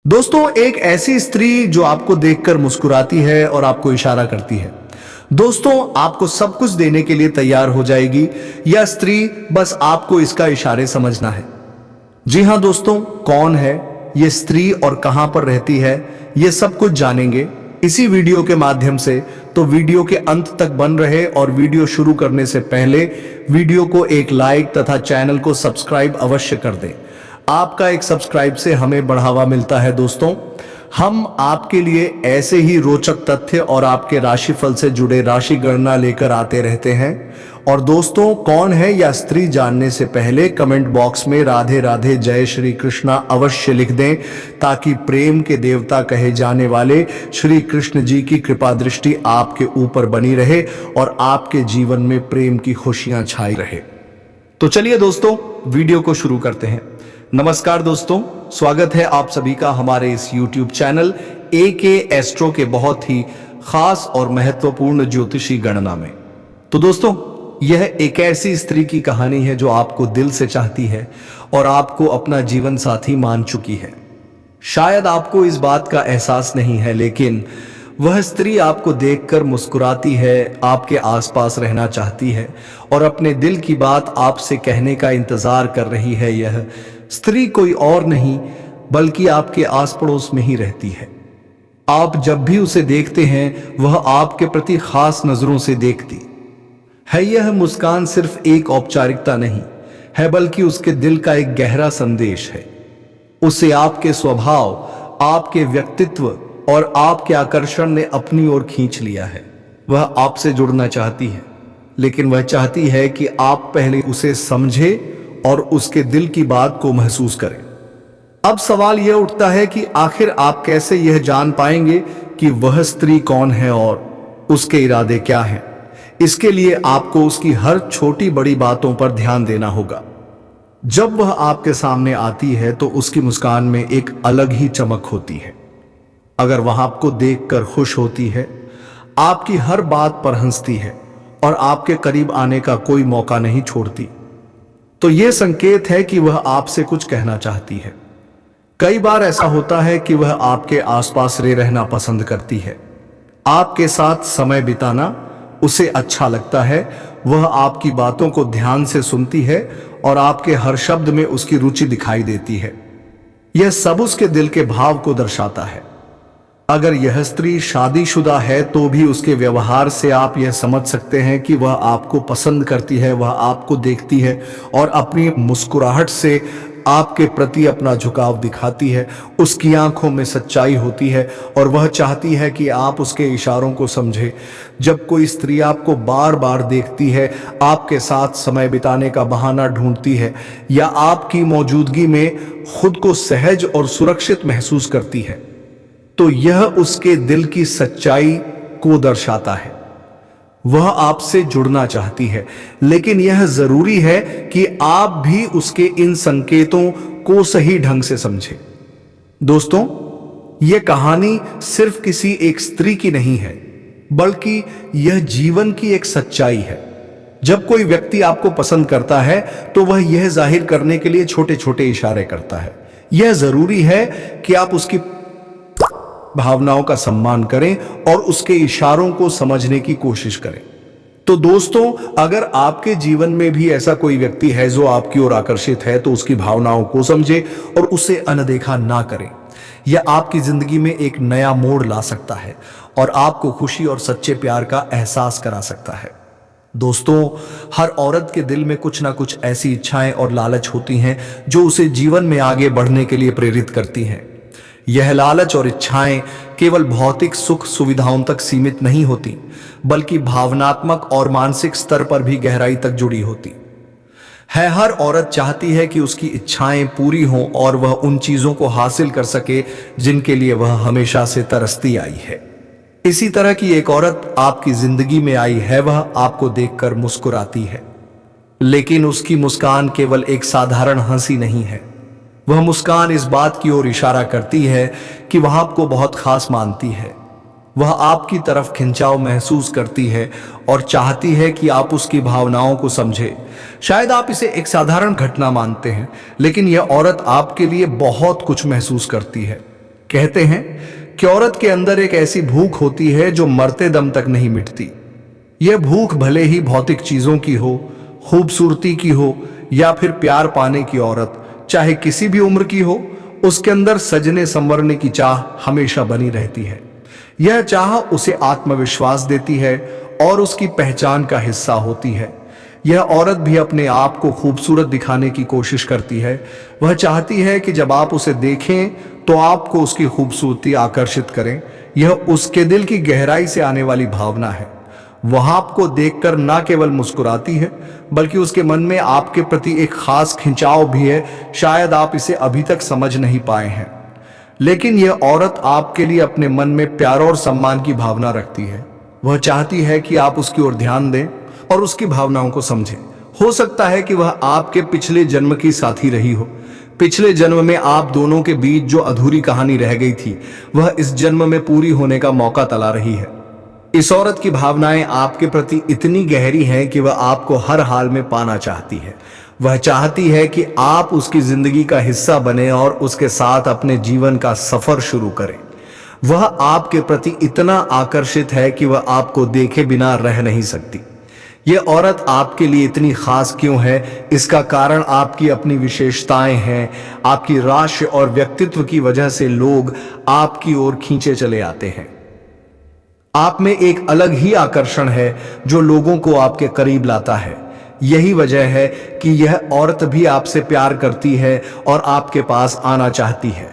दोस्तों, एक ऐसी स्त्री जो आपको देखकर मुस्कुराती है और आपको इशारा करती है। दोस्तों, आपको सब कुछ देने के लिए तैयार हो जाएगी। यह स्त्री बस आपको इसका इशारे समझना है। जी हां दोस्तों, कौन है ये स्त्री और कहां पर रहती है, ये सब कुछ जानेंगे इसी वीडियो के माध्यम से। तो वीडियो के अंत तक बन रहे और वीडियो शुरू करने से पहले वीडियो को एक लाइक तथा चैनल को सब्सक्राइब अवश्य कर दें। आपका एक सब्सक्राइब से हमें बढ़ावा मिलता है। दोस्तों, हम आपके लिए ऐसे ही रोचक तथ्य और आपके राशिफल से जुड़े राशि गणना लेकर आते रहते हैं। और दोस्तों, कौन है यह स्त्री जानने से पहले कमेंट बॉक्स में राधे राधे जय श्री कृष्णा अवश्य लिख दें, ताकि प्रेम के देवता कहे जाने वाले श्री कृष्ण जी की कृपा दृष्टि आपके ऊपर बनी रहे और आपके जीवन में प्रेम की खुशियां छाई रहे। तो चलिए दोस्तों, वीडियो को शुरू करते हैं। नमस्कार दोस्तों, स्वागत है आप सभी का हमारे इस YouTube चैनल AK एस्ट्रो के बहुत ही खास और महत्वपूर्ण ज्योतिषी गणना में। तो दोस्तों, यह एक ऐसी स्त्री की कहानी है जो आपको दिल से चाहती है और आपको अपना जीवन साथी मान चुकी है। शायद आपको इस बात का एहसास नहीं है, लेकिन वह स्त्री आपको देखकर मुस्कुराती है, आपके आसपास रहना चाहती है और अपने दिल की बात आपसे कहने का इंतजार कर रही है। यह स्त्री कोई और नहीं बल्कि आपके आस पड़ोस में ही रहती है। आप जब भी उसे देखते हैं, वह आपके प्रति खास नजरों से देखती है। यह मुस्कान सिर्फ एक औपचारिकता नहीं है, बल्कि उसके दिल का एक गहरा संदेश है। उसे आपके स्वभाव, आपके व्यक्तित्व और आपके आकर्षण ने अपनी ओर खींच लिया है। वह आपसे जुड़ना चाहती है, लेकिन वह चाहती है कि आप पहले उसे समझे और उसके दिल की बात को महसूस करें। अब सवाल यह उठता है कि आखिर आप कैसे यह जान पाएंगे कि वह स्त्री कौन है और उसके इरादे क्या हैं। इसके लिए आपको उसकी हर छोटी बड़ी बातों पर ध्यान देना होगा। जब वह आपके सामने आती है तो उसकी मुस्कान में एक अलग ही चमक होती है। अगर वह आपको देखकर खुश होती है, आपकी हर बात पर हंसती है और आपके करीब आने का कोई मौका नहीं छोड़ती, तो यह संकेत है कि वह आपसे कुछ कहना चाहती है। कई बार ऐसा होता है कि वह आपके आसपास रहना पसंद करती है। आपके साथ समय बिताना उसे अच्छा लगता है। वह आपकी बातों को ध्यान से सुनती है और आपके हर शब्द में उसकी रुचि दिखाई देती है। यह सब उसके दिल के भाव को दर्शाता है। अगर यह स्त्री शादीशुदा है तो भी उसके व्यवहार से आप यह समझ सकते हैं कि वह आपको पसंद करती है। वह आपको देखती है और अपनी मुस्कुराहट से आपके प्रति अपना झुकाव दिखाती है। उसकी आंखों में सच्चाई होती है और वह चाहती है कि आप उसके इशारों को समझें। जब कोई स्त्री आपको बार बार देखती है, आपके साथ समय बिताने का बहाना ढूंढती है या आपकी मौजूदगी में खुद को सहज और सुरक्षित महसूस करती है, तो यह उसके दिल की सच्चाई को दर्शाता है। वह आपसे जुड़ना चाहती है, लेकिन यह जरूरी है कि आप भी उसके इन संकेतों को सही ढंग से समझें। दोस्तों, यह कहानी सिर्फ किसी एक स्त्री की नहीं है, बल्कि यह जीवन की एक सच्चाई है। जब कोई व्यक्ति आपको पसंद करता है तो वह यह जाहिर करने के लिए छोटे छोटे इशारे करता है। यह जरूरी है कि आप उसकी भावनाओं का सम्मान करें और उसके इशारों को समझने की कोशिश करें। तो दोस्तों, अगर आपके जीवन में भी ऐसा कोई व्यक्ति है जो आपकी ओर आकर्षित है, तो उसकी भावनाओं को समझें और उसे अनदेखा ना करें। यह आपकी जिंदगी में एक नया मोड़ ला सकता है और आपको खुशी और सच्चे प्यार का एहसास करा सकता है। दोस्तों, हर औरत के दिल में कुछ ना कुछ ऐसी इच्छाएं और लालच होती हैं जो उसे जीवन में आगे बढ़ने के लिए प्रेरित करती हैं। यह लालच और इच्छाएं केवल भौतिक सुख सुविधाओं तक सीमित नहीं होती, बल्कि भावनात्मक और मानसिक स्तर पर भी गहराई तक जुड़ी होती है। हर औरत चाहती है कि उसकी इच्छाएं पूरी हों और वह उन चीजों को हासिल कर सके जिनके लिए वह हमेशा से तरसती आई है। इसी तरह की एक औरत आपकी जिंदगी में आई है। वह आपको देखकर मुस्कुराती है, लेकिन उसकी मुस्कान केवल एक साधारण हंसी नहीं है। वह मुस्कान इस बात की ओर इशारा करती है कि वह आपको बहुत खास मानती है। वह आपकी तरफ खिंचाव महसूस करती है और चाहती है कि आप उसकी भावनाओं को समझें। शायद आप इसे एक साधारण घटना मानते हैं, लेकिन यह औरत आपके लिए बहुत कुछ महसूस करती है। कहते हैं कि औरत के अंदर एक ऐसी भूख होती है जो मरते दम तक नहीं मिटती। यह भूख भले ही भौतिक चीजों की हो, खूबसूरती की हो या फिर प्यार पाने की, औरत चाहे किसी भी उम्र की हो, उसके अंदर सजने संवरने की चाह हमेशा बनी रहती है। यह चाह उसे आत्मविश्वास देती है और उसकी पहचान का हिस्सा होती है। यह औरत भी अपने आप को खूबसूरत दिखाने की कोशिश करती है। वह चाहती है कि जब आप उसे देखें तो आपको उसकी खूबसूरती आकर्षित करें। यह उसके दिल की गहराई से आने वाली भावना है। वह आपको देखकर ना केवल मुस्कुराती है, बल्कि उसके मन में आपके प्रति एक खास खिंचाव भी है। शायद आप इसे अभी तक समझ नहीं पाए हैं, लेकिन यह औरत आपके लिए अपने मन में प्यार और सम्मान की भावना रखती है। वह चाहती है कि आप उसकी ओर ध्यान दें और उसकी भावनाओं को समझें। हो सकता है कि वह आपके पिछले जन्म की साथी रही हो। पिछले जन्म में आप दोनों के बीच जो अधूरी कहानी रह गई थी, वह इस जन्म में पूरी होने का मौका तला रही है। इस औरत की भावनाएं आपके प्रति इतनी गहरी हैं कि वह आपको हर हाल में पाना चाहती है। वह चाहती है कि आप उसकी जिंदगी का हिस्सा बने और उसके साथ अपने जीवन का सफर शुरू करें। वह आपके प्रति इतना आकर्षित है कि वह आपको देखे बिना रह नहीं सकती। यह औरत आपके लिए इतनी खास क्यों है? इसका कारण आपकी अपनी विशेषताएं हैं। आपकी राशि और व्यक्तित्व की वजह से लोग आपकी ओर खींचे चले आते हैं। आप में एक अलग ही आकर्षण है जो लोगों को आपके करीब लाता है। यही वजह है कि यह औरत भी आपसे प्यार करती है और आपके पास आना चाहती है।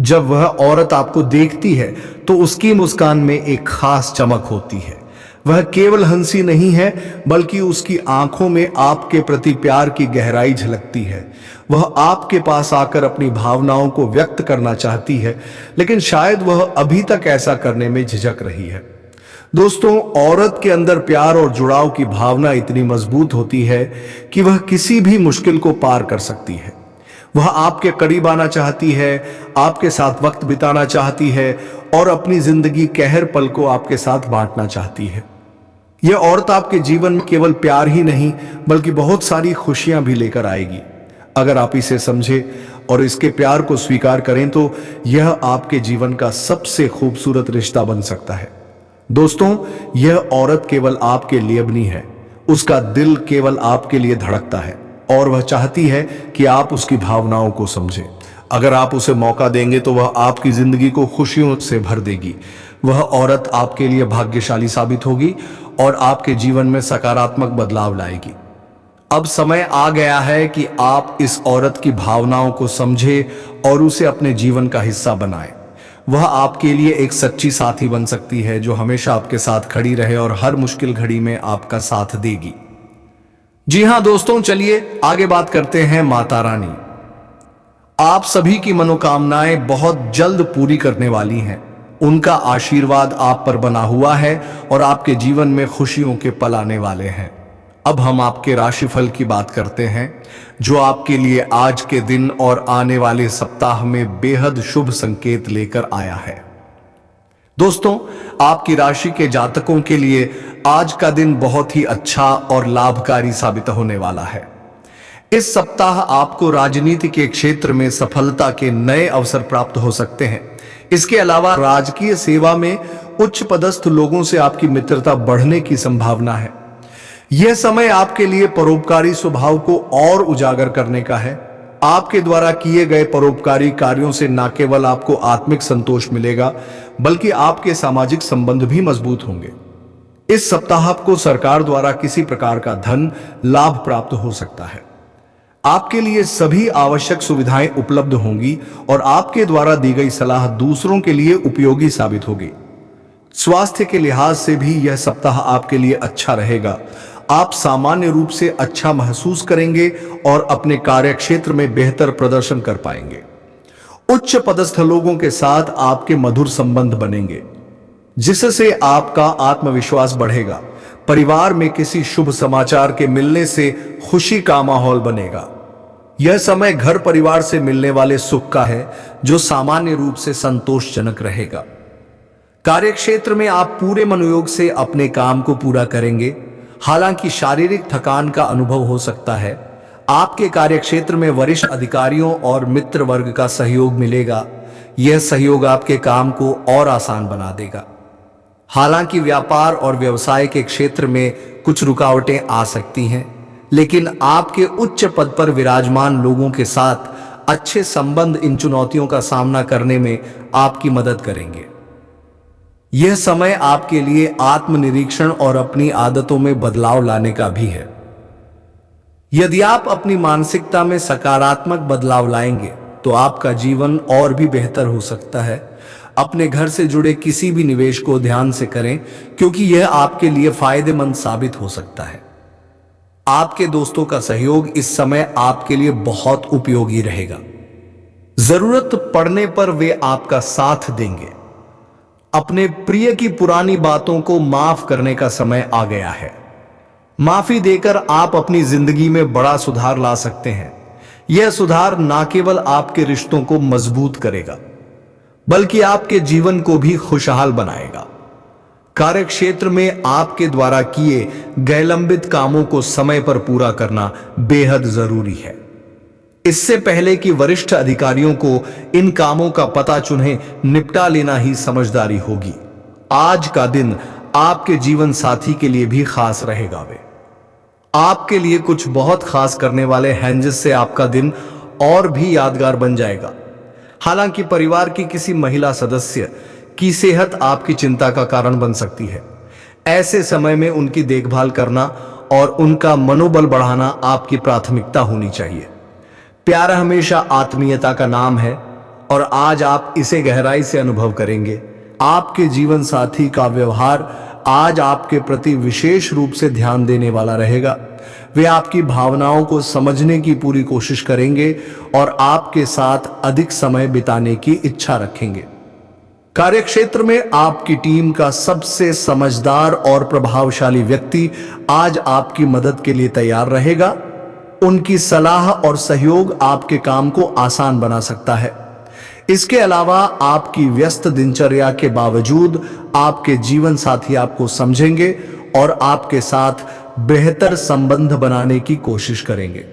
जब वह औरत आपको देखती है तो उसकी मुस्कान में एक खास चमक होती है। वह केवल हंसी नहीं है, बल्कि उसकी आंखों में आपके प्रति प्यार की गहराई झलकती है। वह आपके पास आकर अपनी भावनाओं को व्यक्त करना चाहती है, लेकिन शायद वह अभी तक ऐसा करने में झिझक रही है। दोस्तों, औरत के अंदर प्यार और जुड़ाव की भावना इतनी मजबूत होती है कि वह किसी भी मुश्किल को पार कर सकती है। वह आपके करीब आना चाहती है, आपके साथ वक्त बिताना चाहती है और अपनी जिंदगी के हर पल को आपके साथ बांटना चाहती है। यह औरत आपके जीवन में केवल प्यार ही नहीं, बल्कि बहुत सारी खुशियां भी लेकर आएगी। अगर आप इसे समझें और इसके प्यार को स्वीकार करें तो यह आपके जीवन का सबसे खूबसूरत रिश्ता बन सकता है। दोस्तों, यह औरत केवल आपके लिए बनी है। उसका दिल केवल आपके लिए धड़कता है और वह चाहती है कि आप उसकी भावनाओं को समझें। अगर आप उसे मौका देंगे तो वह आपकी जिंदगी को खुशियों से भर देगी। वह औरत आपके लिए भाग्यशाली साबित होगी और आपके जीवन में सकारात्मक बदलाव लाएगी। अब समय आ गया है कि आप इस औरत की भावनाओं को समझें और उसे अपने जीवन का हिस्सा बनाएं। वह आपके लिए एक सच्ची साथी बन सकती है जो हमेशा आपके साथ खड़ी रहे और हर मुश्किल घड़ी में आपका साथ देगी। जी हां दोस्तों, चलिए आगे बात करते हैं माता रानी। आप सभी की मनोकामनाएं बहुत जल्द पूरी करने वाली हैं। उनका आशीर्वाद आप पर बना हुआ है और आपके जीवन में खुशियों के पल आने वाले हैं। अब हम आपके राशिफल की बात करते हैं, जो आपके लिए आज के दिन और आने वाले सप्ताह में बेहद शुभ संकेत लेकर आया है। दोस्तों, आपकी राशि के जातकों के लिए आज का दिन बहुत ही अच्छा और लाभकारी साबित होने वाला है। इस सप्ताह आपको राजनीति के क्षेत्र में सफलता के नए अवसर प्राप्त हो सकते हैं। इसके अलावा राजकीय सेवा में उच्च पदस्थ लोगों से आपकी मित्रता बढ़ने की संभावना है। यह समय आपके लिए परोपकारी स्वभाव को और उजागर करने का है। आपके द्वारा किए गए परोपकारी कार्यों से न केवल आपको आत्मिक संतोष मिलेगा, बल्कि आपके सामाजिक संबंध भी मजबूत होंगे। इस सप्ताह आपको सरकार द्वारा किसी प्रकार का धन लाभ प्राप्त हो सकता है। आपके लिए सभी आवश्यक सुविधाएं उपलब्ध होंगी और आपके द्वारा दी गई सलाह दूसरों के लिए उपयोगी साबित होगी। स्वास्थ्य के लिहाज से भी यह सप्ताह आपके लिए अच्छा रहेगा। आप सामान्य रूप से अच्छा महसूस करेंगे और अपने कार्यक्षेत्र में बेहतर प्रदर्शन कर पाएंगे। उच्च पदस्थ लोगों के साथ आपके मधुर संबंध बनेंगे, जिससे आपका आत्मविश्वास बढ़ेगा। परिवार में किसी शुभ समाचार के मिलने से खुशी का माहौल बनेगा। यह समय घर परिवार से मिलने वाले सुख का है, जो सामान्य रूप से संतोषजनक रहेगा। कार्यक्षेत्र में आप पूरे मनोयोग से अपने काम को पूरा करेंगे। हालांकि शारीरिक थकान का अनुभव हो सकता है। आपके कार्यक्षेत्र में वरिष्ठ अधिकारियों और मित्र वर्ग का सहयोग मिलेगा। यह सहयोग आपके काम को और आसान बना देगा। हालांकि व्यापार और व्यवसाय के क्षेत्र में कुछ रुकावटें आ सकती हैं, लेकिन आपके उच्च पद पर विराजमान लोगों के साथ अच्छे संबंध इन चुनौतियों का सामना करने में आपकी मदद करेंगे। यह समय आपके लिए आत्मनिरीक्षण और अपनी आदतों में बदलाव लाने का भी है। यदि आप अपनी मानसिकता में सकारात्मक बदलाव लाएंगे तो आपका जीवन और भी बेहतर हो सकता है। अपने घर से जुड़े किसी भी निवेश को ध्यान से करें, क्योंकि यह आपके लिए फायदेमंद साबित हो सकता है। आपके दोस्तों का सहयोग इस समय आपके लिए बहुत उपयोगी रहेगा। जरूरत पड़ने पर वे आपका साथ देंगे। अपने प्रिय की पुरानी बातों को माफ करने का समय आ गया है। माफी देकर आप अपनी जिंदगी में बड़ा सुधार ला सकते हैं। यह सुधार न केवल आपके रिश्तों को मजबूत करेगा, बल्कि आपके जीवन को भी खुशहाल बनाएगा। कार्यक्षेत्र में आपके द्वारा किए गए लंबित कामों को समय पर पूरा करना बेहद जरूरी है। इससे पहले कि वरिष्ठ अधिकारियों को इन कामों का पता चुन्हें निपटा लेना ही समझदारी होगी। आज का दिन आपके जीवन साथी के लिए भी खास रहेगा। वे आपके लिए कुछ बहुत खास करने वाले हैं, जिससे आपका दिन और भी यादगार बन जाएगा। हालांकि परिवार की किसी महिला सदस्य की सेहत आपकी चिंता का कारण बन सकती है। ऐसे समय में उनकी देखभाल करना और उनका मनोबल बढ़ाना आपकी प्राथमिकता होनी चाहिए। प्यार हमेशा आत्मीयता का नाम है और आज आप इसे गहराई से अनुभव करेंगे। आपके जीवन साथी का व्यवहार आज आपके प्रति विशेष रूप से ध्यान देने वाला रहेगा। वे आपकी भावनाओं को समझने की पूरी कोशिश करेंगे और आपके साथ अधिक समय बिताने की इच्छा रखेंगे। कार्यक्षेत्र में आपकी टीम का सबसे समझदार और प्रभावशाली व्यक्ति आज आपकी मदद के लिए तैयार रहेगा। उनकी सलाह और सहयोग आपके काम को आसान बना सकता है। इसके अलावा आपकी व्यस्त दिनचर्या के बावजूद आपके जीवन साथी आपको समझेंगे और आपके साथ बेहतर संबंध बनाने की कोशिश करेंगे।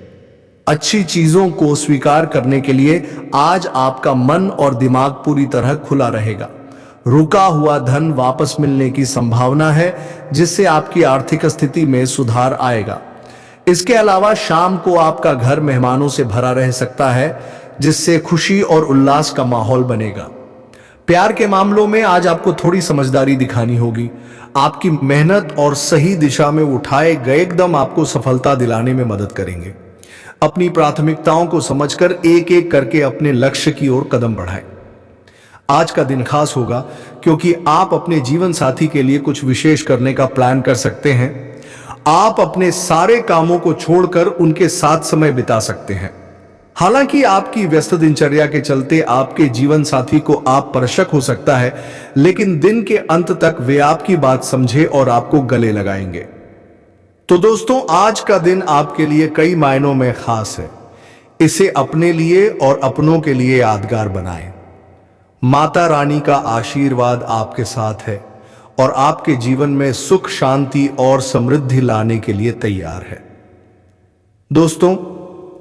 अच्छी चीजों को स्वीकार करने के लिए आज आपका मन और दिमाग पूरी तरह खुला रहेगा। रुका हुआ धन वापस मिलने की संभावना है, जिससे आपकी आर्थिक स्थिति में सुधार आएगा। इसके अलावा शाम को आपका घर मेहमानों से भरा रह सकता है, जिससे खुशी और उल्लास का माहौल बनेगा। प्यार के मामलों में आज आपको थोड़ी समझदारी दिखानी होगी। आपकी मेहनत और सही दिशा में उठाए गए कदम आपको सफलता दिलाने में मदद करेंगे। अपनी प्राथमिकताओं को समझकर एक एक करके अपने लक्ष्य की ओर कदम बढ़ाएं। आज का दिन खास होगा, क्योंकि आप अपने जीवन साथी के लिए कुछ विशेष करने का प्लान कर सकते हैं। आप अपने सारे कामों को छोड़कर उनके साथ समय बिता सकते हैं। हालांकि आपकी व्यस्त दिनचर्या के चलते आपके जीवन साथी को आप पर शक हो सकता है, लेकिन दिन के अंत तक वे आपकी बात समझे और आपको गले लगाएंगे। तो दोस्तों, आज का दिन आपके लिए कई मायनों में खास है। इसे अपने लिए और अपनों के लिए यादगार बनाएं। माता रानी का आशीर्वाद आपके साथ है और आपके जीवन में सुख, शांति और समृद्धि लाने के लिए तैयार है। दोस्तों,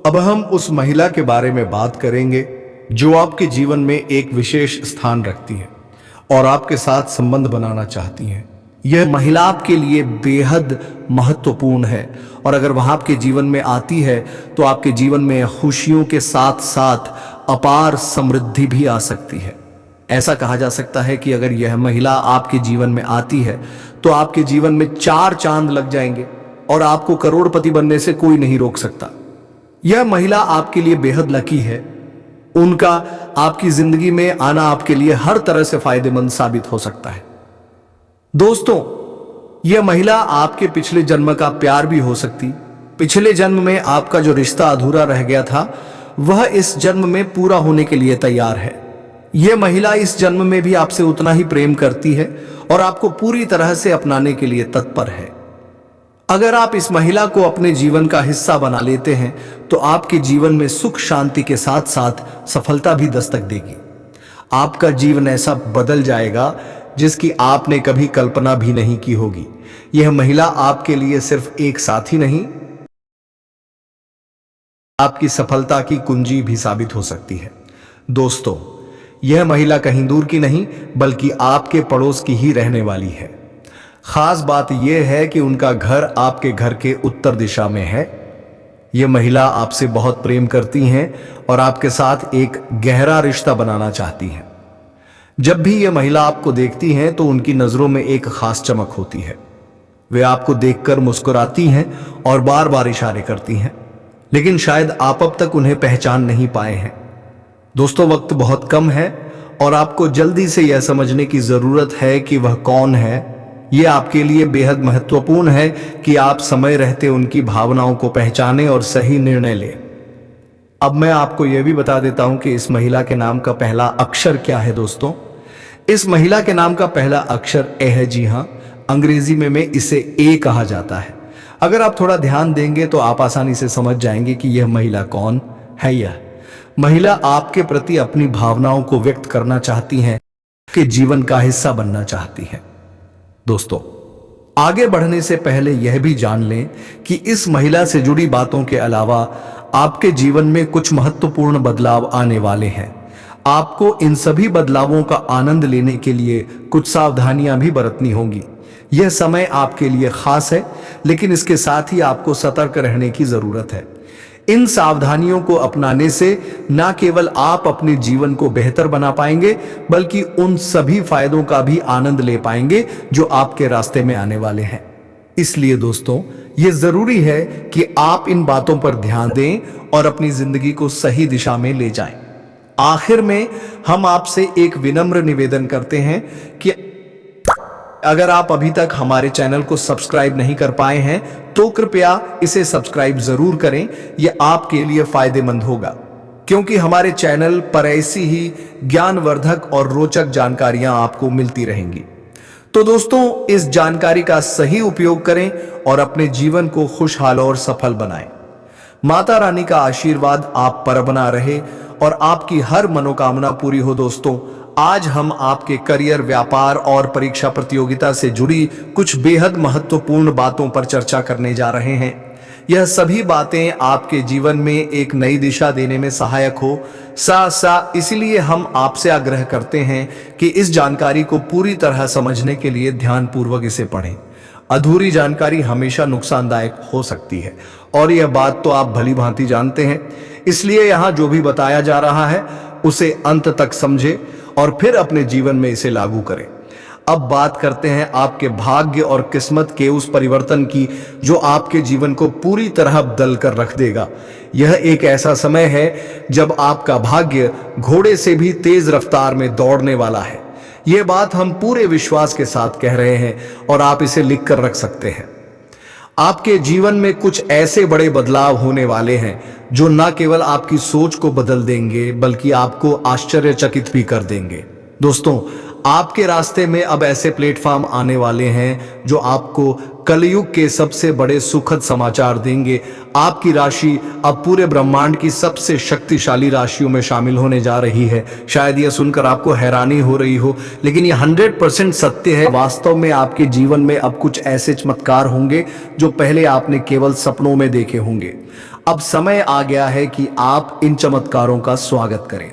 अब हम उस महिला के बारे में बात करेंगे जो आपके जीवन में एक विशेष स्थान रखती है और आपके साथ संबंध बनाना चाहती हैं। यह महिला आपके लिए बेहद महत्वपूर्ण है और अगर वह आपके जीवन में आती है तो आपके जीवन में खुशियों के साथ साथ अपार समृद्धि भी आ सकती है। ऐसा कहा जा सकता है कि अगर यह महिला आपके जीवन में आती है तो आपके जीवन में 4 चांद लग जाएंगे और आपको करोड़पति बनने से कोई नहीं रोक सकता। यह महिला आपके लिए बेहद लकी है। उनका आपकी जिंदगी में आना आपके लिए हर तरह से फायदेमंद साबित हो सकता है। दोस्तों, यह महिला आपके पिछले जन्म का प्यार भी हो सकती। पिछले जन्म में आपका जो रिश्ता अधूरा रह गया था, वह इस जन्म में पूरा होने के लिए तैयार है। यह महिला इस जन्म में भी आपसे उतना ही प्रेम करती है और आपको पूरी तरह से अपनाने के लिए तत्पर है। अगर आप इस महिला को अपने जीवन का हिस्सा बना लेते हैं तो आपके जीवन में सुख, शांति के साथ साथ सफलता भी दस्तक देगी। आपका जीवन ऐसा बदल जाएगा जिसकी आपने कभी कल्पना भी नहीं की होगी। यह महिला आपके लिए सिर्फ एक साथी नहीं, आपकी सफलता की कुंजी भी साबित हो सकती है। दोस्तों, यह महिला कहीं दूर की नहीं बल्कि आपके पड़ोस की ही रहने वाली है। खास बात यह है कि उनका घर आपके घर के उत्तर दिशा में है। यह महिला आपसे बहुत प्रेम करती हैं और आपके साथ एक गहरा रिश्ता बनाना चाहती हैं। जब भी यह महिला आपको देखती हैं तो उनकी नजरों में एक खास चमक होती है। वे आपको देखकर मुस्कुराती हैं और बार बार इशारे करती हैं, लेकिन शायद आप अब तक उन्हें पहचान नहीं पाए हैं। दोस्तों, वक्त बहुत कम है और आपको जल्दी से यह समझने की जरूरत है कि वह कौन है। यह आपके लिए बेहद महत्वपूर्ण है कि आप समय रहते उनकी भावनाओं को पहचानें और सही निर्णय लें। अब मैं आपको यह भी बता देता हूं कि इस महिला के नाम का पहला अक्षर क्या है। दोस्तों, इस महिला के नाम का पहला अक्षर ए है। जी हां, अंग्रेजी में इसे ए कहा जाता है। अगर आप थोड़ा ध्यान देंगे तो आप आसानी से समझ जाएंगे कि यह महिला कौन है। यह महिला आपके प्रति अपनी भावनाओं को व्यक्त करना चाहती है, कि जीवन का हिस्सा बनना चाहती है। दोस्तों, आगे बढ़ने से पहले यह भी जान लें कि इस महिला से जुड़ी बातों के अलावा आपके जीवन में कुछ महत्वपूर्ण बदलाव आने वाले हैं। आपको इन सभी बदलावों का आनंद लेने के लिए कुछ सावधानियां भी बरतनी होंगी। यह समय आपके लिए खास है, लेकिन इसके साथ ही आपको सतर्क रहने की जरूरत है। इन सावधानियों को अपनाने से न केवल आप अपने जीवन को बेहतर बना पाएंगे, बल्कि उन सभी फायदों का भी आनंद ले पाएंगे जो आपके रास्ते में आने वाले हैं। इसलिए दोस्तों, यह जरूरी है कि आप इन बातों पर ध्यान दें और अपनी जिंदगी को सही दिशा में ले जाएं। आखिर में हम आपसे एक विनम्र निवेदन करते हैं कि अगर आप अभी तक हमारे चैनल को सब्सक्राइब नहीं कर पाए हैं तो कृपया इसे सब्सक्राइब जरूर करें। यह आपके लिए फायदेमंद होगा, क्योंकि हमारे चैनल पर ऐसी ही ज्ञानवर्धक और रोचक जानकारियां आपको मिलती रहेंगी। तो दोस्तों, इस जानकारी का सही उपयोग करें और अपने जीवन को खुशहाल और सफल बनाएं। माता रानी का आशीर्वाद आप पर बना रहे और आपकी हर मनोकामना पूरी हो। दोस्तों, आज हम आपके करियर, व्यापार और परीक्षा प्रतियोगिता से जुड़ी कुछ बेहद महत्वपूर्ण बातों पर चर्चा करने जा रहे हैं। यह सभी बातें आपके जीवन में एक नई दिशा देने में सहायक हो। साथ इसलिए हम आपसे आग्रह करते हैं कि इस जानकारी को पूरी तरह समझने के लिए ध्यानपूर्वक इसे पढ़ें। अधूरी जानकारी हमेशा नुकसानदायक हो सकती है और यह बात तो आप भली भांति जानते हैं। इसलिए यहां जो भी बताया जा रहा है उसे अंत तक समझें और फिर अपने जीवन में इसे लागू करें। अब बात करते हैं आपके भाग्य और किस्मत के उस परिवर्तन की जो आपके जीवन को पूरी तरह बदल कर रख देगा। यह एक ऐसा समय है जब आपका भाग्य घोड़े से भी तेज रफ्तार में दौड़ने वाला है। यह बात हम पूरे विश्वास के साथ कह रहे हैं और आप इसे लिख कर रख सकते हैं। आपके जीवन में कुछ ऐसे बड़े बदलाव होने वाले हैं जो न केवल आपकी सोच को बदल देंगे बल्कि आपको आश्चर्यचकित भी कर देंगे। दोस्तों, आपके रास्ते में अब ऐसे प्लेटफॉर्म आने वाले हैं जो आपको कलयुग के सबसे बड़े सुखद समाचार देंगे। आपकी राशि अब पूरे ब्रह्मांड की सबसे शक्तिशाली राशियों में शामिल होने जा रही है। शायद यह सुनकर आपको हैरानी हो रही हो, लेकिन यह 100% सत्य है। वास्तव में आपके जीवन में अब कुछ ऐसे चमत्कार होंगे जो पहले आपने केवल सपनों में देखे होंगे। अब समय आ गया है कि आप इन चमत्कारों का स्वागत करें।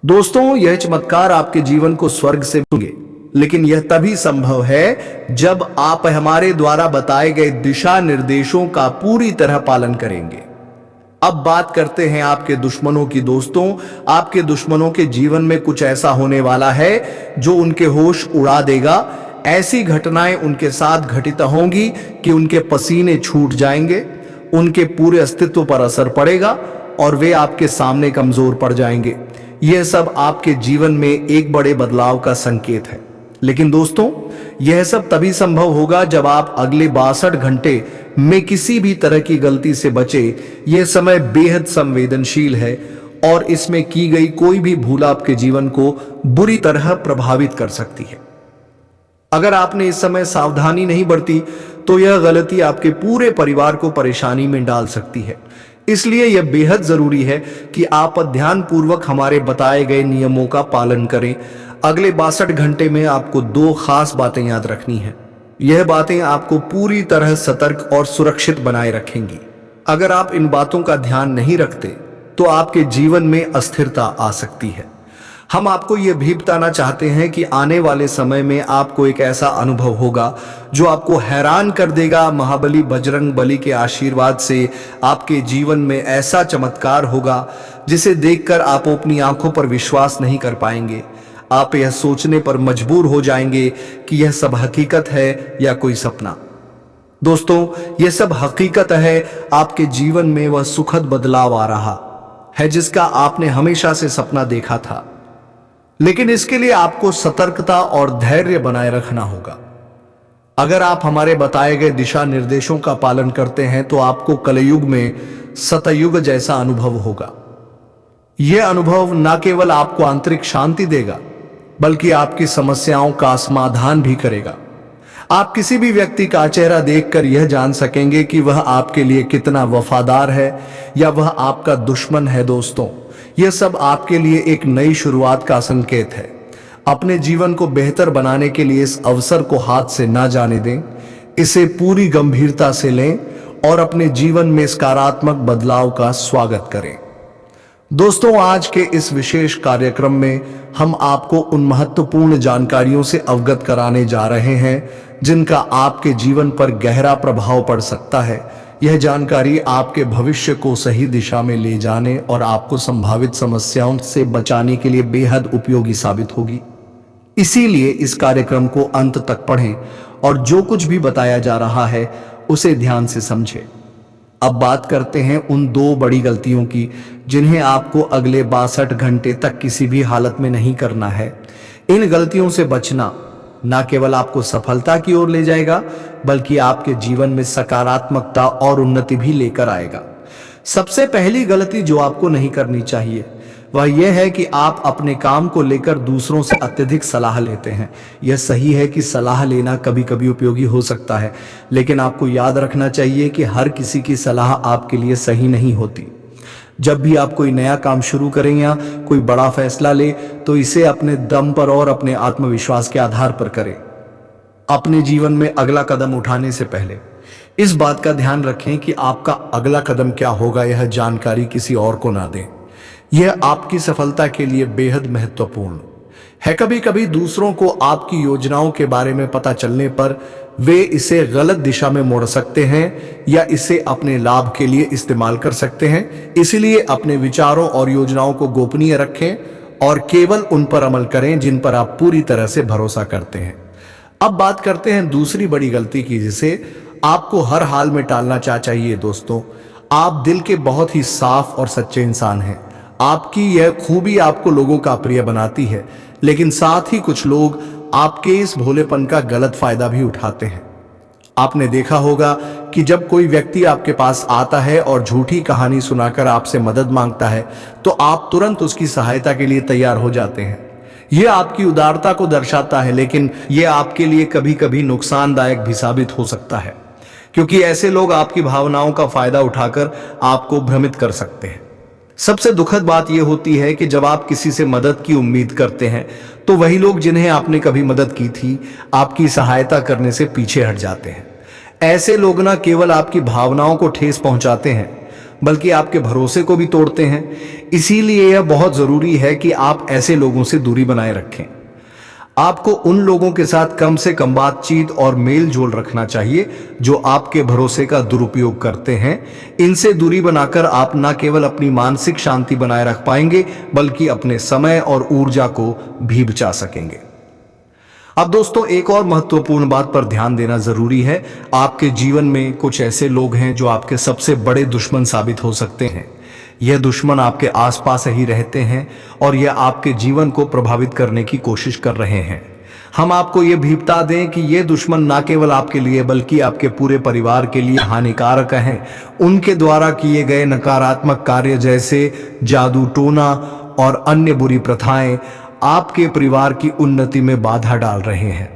दोस्तों, यह चमत्कार आपके जीवन को स्वर्ग से मिलेंगे, लेकिन यह तभी संभव है जब आप हमारे द्वारा बताए गए दिशा निर्देशों का पूरी तरह पालन करेंगे। अब बात करते हैं आपके दुश्मनों की। दोस्तों, आपके दुश्मनों के जीवन में कुछ ऐसा होने वाला है जो उनके होश उड़ा देगा। ऐसी घटनाएं उनके साथ घटित होंगी कि उनके पसीने छूट जाएंगे, उनके पूरे अस्तित्व पर असर पड़ेगा और वे आपके सामने कमजोर पड़ जाएंगे। यह सब आपके जीवन में एक बड़े बदलाव का संकेत है। लेकिन दोस्तों, यह सब तभी संभव होगा जब आप अगले 62 घंटे में किसी भी तरह की गलती से बचे। यह समय बेहद संवेदनशील है और इसमें की गई कोई भी भूल आपके जीवन को बुरी तरह प्रभावित कर सकती है। अगर आपने इस समय सावधानी नहीं बरती तो यह गलती आपके पूरे परिवार को परेशानी में डाल सकती है। इसलिए यह बेहद जरूरी है कि आप ध्यानपूर्वक हमारे बताए गए नियमों का पालन करें। अगले 62 घंटे में आपको 2 खास बातें याद रखनी है। यह बातें आपको पूरी तरह सतर्क और सुरक्षित बनाए रखेंगी। अगर आप इन बातों का ध्यान नहीं रखते तो आपके जीवन में अस्थिरता आ सकती है। हम आपको यह भी बताना चाहते हैं कि आने वाले समय में आपको एक ऐसा अनुभव होगा जो आपको हैरान कर देगा। महाबली बजरंग बली के आशीर्वाद से आपके जीवन में ऐसा चमत्कार होगा जिसे देखकर आप अपनी आंखों पर विश्वास नहीं कर पाएंगे। आप यह सोचने पर मजबूर हो जाएंगे कि यह सब हकीकत है या कोई सपना। दोस्तों, यह सब हकीकत है। आपके जीवन में वह सुखद बदलाव आ रहा है जिसका आपने हमेशा से सपना देखा था, लेकिन इसके लिए आपको सतर्कता और धैर्य बनाए रखना होगा। अगर आप हमारे बताए गए दिशा निर्देशों का पालन करते हैं तो आपको कलयुग में सतयुग जैसा अनुभव होगा। यह अनुभव न केवल आपको आंतरिक शांति देगा बल्कि आपकी समस्याओं का समाधान भी करेगा। आप किसी भी व्यक्ति का चेहरा देखकर यह जान सकेंगे कि वह आपके लिए कितना वफादार है या वह आपका दुश्मन है। दोस्तों, यह सब आपके लिए एक नई शुरुआत का संकेत है। अपने जीवन को बेहतर बनाने के लिए इस अवसर को हाथ से ना जाने दें। इसे पूरी गंभीरता से लें और अपने जीवन में सकारात्मक बदलाव का स्वागत करें। दोस्तों, आज के इस विशेष कार्यक्रम में हम आपको उन महत्वपूर्ण जानकारियों से अवगत कराने जा रहे हैं जिनका आपके जीवन पर गहरा प्रभाव पड़ सकता है। यह जानकारी आपके भविष्य को सही दिशा में ले जाने और आपको संभावित समस्याओं से बचाने के लिए बेहद उपयोगी साबित होगी। इसीलिए इस कार्यक्रम को अंत तक पढ़ें और जो कुछ भी बताया जा रहा है उसे ध्यान से समझें। अब बात करते हैं उन 2 बड़ी गलतियों की जिन्हें आपको अगले 62 घंटे तक किसी भी हालत में नहीं करना है। इन गलतियों से बचना न केवल आपको सफलता की ओर ले जाएगा बल्कि आपके जीवन में सकारात्मकता और उन्नति भी लेकर आएगा। सबसे पहली गलती जो आपको नहीं करनी चाहिए वह यह है कि आप अपने काम को लेकर दूसरों से अत्यधिक सलाह लेते हैं। यह सही है कि सलाह लेना कभी कभी उपयोगी हो सकता है, लेकिन आपको याद रखना चाहिए कि हर किसी की सलाह आपके लिए सही नहीं होती। जब भी आप कोई नया काम शुरू करें या कोई बड़ा फैसला ले तो इसे अपने दम पर और अपने आत्मविश्वास के आधार पर करें। अपने जीवन में अगला कदम उठाने से पहले इस बात का ध्यान रखें कि आपका अगला कदम क्या होगा। यह जानकारी किसी और को ना दें। यह आपकी सफलता के लिए बेहद महत्वपूर्ण है। कभी कभी दूसरों को आपकी योजनाओं के बारे में पता चलने पर वे इसे गलत दिशा में मोड़ सकते हैं या इसे अपने लाभ के लिए इस्तेमाल कर सकते हैं। इसलिए अपने विचारों और योजनाओं को गोपनीय रखें और केवल उन पर अमल करें जिन पर आप पूरी तरह से भरोसा करते हैं। अब बात करते हैं दूसरी बड़ी गलती की जिसे आपको हर हाल में टालना चाहिए। दोस्तों, आप दिल के बहुत ही साफ और सच्चे इंसान हैं। आपकी यह खूबी आपको लोगों का प्रिय बनाती है, लेकिन साथ ही कुछ लोग आपके इस भोलेपन का गलत फायदा भी उठाते हैं। आपने देखा होगा कि जब कोई व्यक्ति आपके पास आता है और झूठी कहानी सुनाकर आपसे मदद मांगता है तो आप तुरंत उसकी सहायता के लिए तैयार हो जाते हैं। यह आपकी उदारता को दर्शाता है, लेकिन यह आपके लिए कभी कभी नुकसानदायक भी साबित हो सकता है, क्योंकि ऐसे लोग आपकी भावनाओं का फायदा उठाकर आपको भ्रमित कर सकते हैं। सबसे दुखद बात यह होती है कि जब आप किसी से मदद की उम्मीद करते हैं तो वही लोग जिन्हें आपने कभी मदद की थी आपकी सहायता करने से पीछे हट जाते हैं। ऐसे लोग न केवल आपकी भावनाओं को ठेस पहुंचाते हैं बल्कि आपके भरोसे को भी तोड़ते हैं। इसीलिए यह बहुत जरूरी है कि आप ऐसे लोगों से दूरी बनाए रखें। आपको उन लोगों के साथ कम से कम बातचीत और मेल जोल रखना चाहिए जो आपके भरोसे का दुरुपयोग करते हैं। इनसे दूरी बनाकर आप न केवल अपनी मानसिक शांति बनाए रख पाएंगे बल्कि अपने समय और ऊर्जा को भी बचा सकेंगे। अब दोस्तों, एक और महत्वपूर्ण बात पर ध्यान देना जरूरी है। आपके जीवन में कुछ ऐसे लोग हैं जो आपके सबसे बड़े दुश्मन साबित हो सकते हैं। यह दुश्मन आपके आसपास ही रहते हैं और यह आपके जीवन को प्रभावित करने की कोशिश कर रहे हैं। हम आपको यह भी बता दें कि ये दुश्मन न केवल आपके लिए बल्कि आपके पूरे परिवार के लिए हानिकारक हैं। उनके द्वारा किए गए नकारात्मक कार्य जैसे जादू टोना और अन्य बुरी प्रथाएं आपके परिवार की उन्नति में बाधा डाल रहे हैं।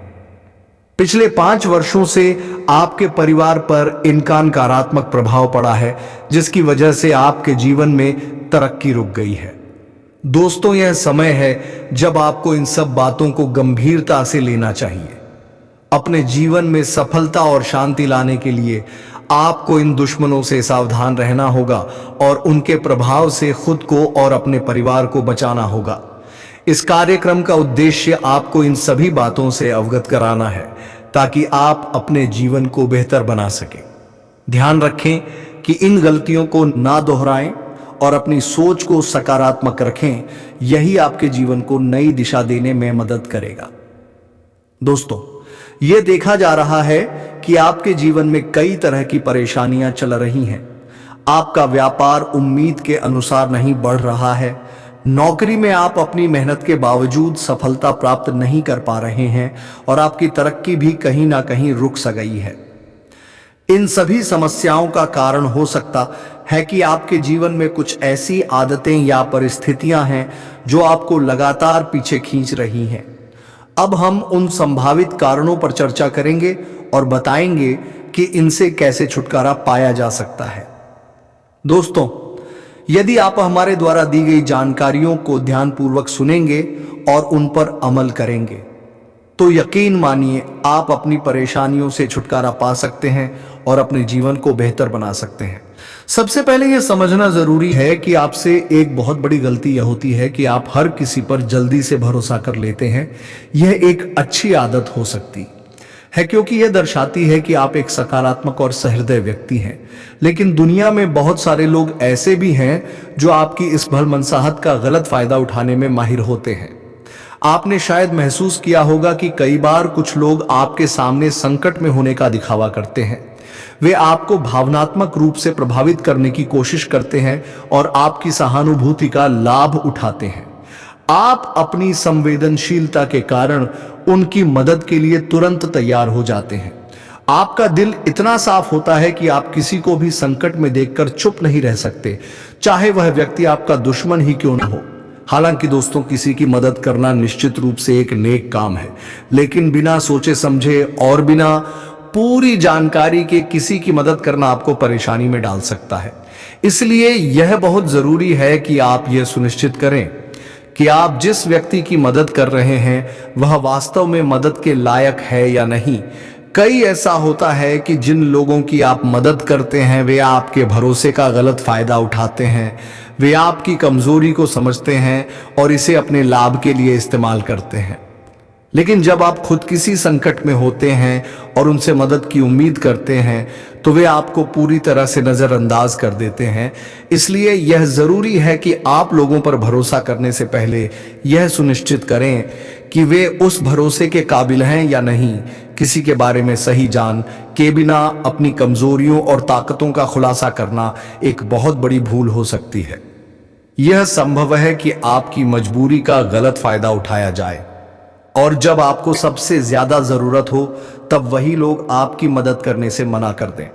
पिछले 5 वर्षों से आपके परिवार पर इनका नकारात्मक प्रभाव पड़ा है जिसकी वजह से आपके जीवन में तरक्की रुक गई है। दोस्तों, यह समय है जब आपको इन सब बातों को गंभीरता से लेना चाहिए। अपने जीवन में सफलता और शांति लाने के लिए आपको इन दुश्मनों से सावधान रहना होगा और उनके प्रभाव से खुद को और अपने परिवार को बचाना होगा। इस कार्यक्रम का उद्देश्य आपको इन सभी बातों से अवगत कराना है ताकि आप अपने जीवन को बेहतर बना सकें। ध्यान रखें कि इन गलतियों को ना दोहराएं और अपनी सोच को सकारात्मक रखें। यही आपके जीवन को नई दिशा देने में मदद करेगा। दोस्तों, यह देखा जा रहा है कि आपके जीवन में कई तरह की परेशानियां चल रही हैं। आपका व्यापार उम्मीद के अनुसार नहीं बढ़ रहा है। नौकरी में आप अपनी मेहनत के बावजूद सफलता प्राप्त नहीं कर पा रहे हैं और आपकी तरक्की भी कहीं ना कहीं रुक सा गई है। इन सभी समस्याओं का कारण हो सकता है कि आपके जीवन में कुछ ऐसी आदतें या परिस्थितियां हैं जो आपको लगातार पीछे खींच रही हैं। अब हम उन संभावित कारणों पर चर्चा करेंगे और बताएंगे कि इनसे कैसे छुटकारा पाया जा सकता है। दोस्तों, यदि आप हमारे द्वारा दी गई जानकारियों को ध्यानपूर्वक सुनेंगे और उन पर अमल करेंगे तो यकीन मानिए आप अपनी परेशानियों से छुटकारा पा सकते हैं और अपने जीवन को बेहतर बना सकते हैं। सबसे पहले यह समझना जरूरी है कि आपसे एक बहुत बड़ी गलती यह होती है कि आप हर किसी पर जल्दी से भरोसा कर लेते हैं। यह एक अच्छी आदत हो सकती है क्योंकि यह दर्शाती है कि आप एक सकारात्मक और सहृदय व्यक्ति हैं। लेकिन दुनिया में बहुत सारे लोग ऐसे भी हैं जो आपकी इस भलमनसाहत का गलत फायदा उठाने में माहिर होते हैं। आपने शायद महसूस किया होगा कि कई बार कुछ लोग आपके सामने संकट में होने का दिखावा करते हैं। वे आपको भावनात्मक रूप से प्रभावित करने की कोशिश करते हैं और आपकी सहानुभूति का लाभ उठाते हैं। आप अपनी संवेदनशीलता के कारण उनकी मदद के लिए तुरंत तैयार हो जाते हैं। आपका दिल इतना साफ होता है कि आप किसी को भी संकट में देखकर चुप नहीं रह सकते, चाहे वह व्यक्ति आपका दुश्मन ही क्यों न हो। हालांकि दोस्तों, किसी की मदद करना निश्चित रूप से एक नेक काम है, लेकिन बिना सोचे समझे और बिना पूरी जानकारी के किसी की मदद करना आपको परेशानी में डाल सकता है। इसलिए यह बहुत जरूरी है कि आप यह सुनिश्चित करें कि आप जिस व्यक्ति की मदद कर रहे हैं वह वास्तव में मदद के लायक है या नहीं। कई ऐसा होता है कि जिन लोगों की आप मदद करते हैं वे आपके भरोसे का गलत फायदा उठाते हैं। वे आपकी कमजोरी को समझते हैं और इसे अपने लाभ के लिए इस्तेमाल करते हैं। लेकिन जब आप खुद किसी संकट में होते हैं और उनसे मदद की उम्मीद करते हैं तो वे आपको पूरी तरह से नजरअंदाज कर देते हैं। इसलिए यह जरूरी है कि आप लोगों पर भरोसा करने से पहले यह सुनिश्चित करें कि वे उस भरोसे के काबिल हैं या नहीं। किसी के बारे में सही जान के बिना अपनी कमजोरियों और ताकतों का खुलासा करना एक बहुत बड़ी भूल हो सकती है। यह संभव है कि आपकी मजबूरी का गलत फायदा उठाया जाए और जब आपको सबसे ज्यादा जरूरत हो तब वही लोग आपकी मदद करने से मना कर दें।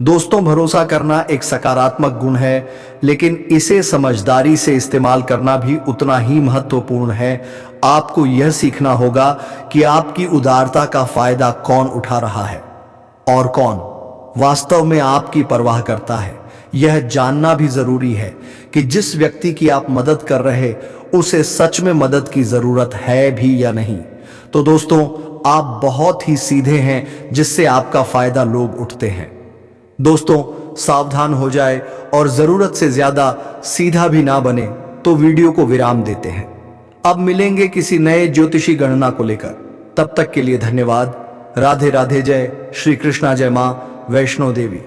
दोस्तों, भरोसा करना एक सकारात्मक गुण है, लेकिन इसे समझदारी से इस्तेमाल करना भी उतना ही महत्वपूर्ण है। आपको यह सीखना होगा कि आपकी उदारता का फायदा कौन उठा रहा है और कौन वास्तव में आपकी परवाह करता है। यह जानना भी जरूरी है कि जिस व्यक्ति की आप मदद कर रहे उसे सच में मदद की जरूरत है भी या नहीं। तो दोस्तों, आप बहुत ही सीधे हैं जिससे आपका फायदा लोग उठते हैं। दोस्तों, सावधान हो जाए और जरूरत से ज्यादा सीधा भी ना बने तो वीडियो को विराम देते हैं। अब मिलेंगे किसी नए ज्योतिषी गणना को लेकर। तब तक के लिए धन्यवाद। राधे राधे। जय श्री कृष्णा। जय मां वैष्णो देवी।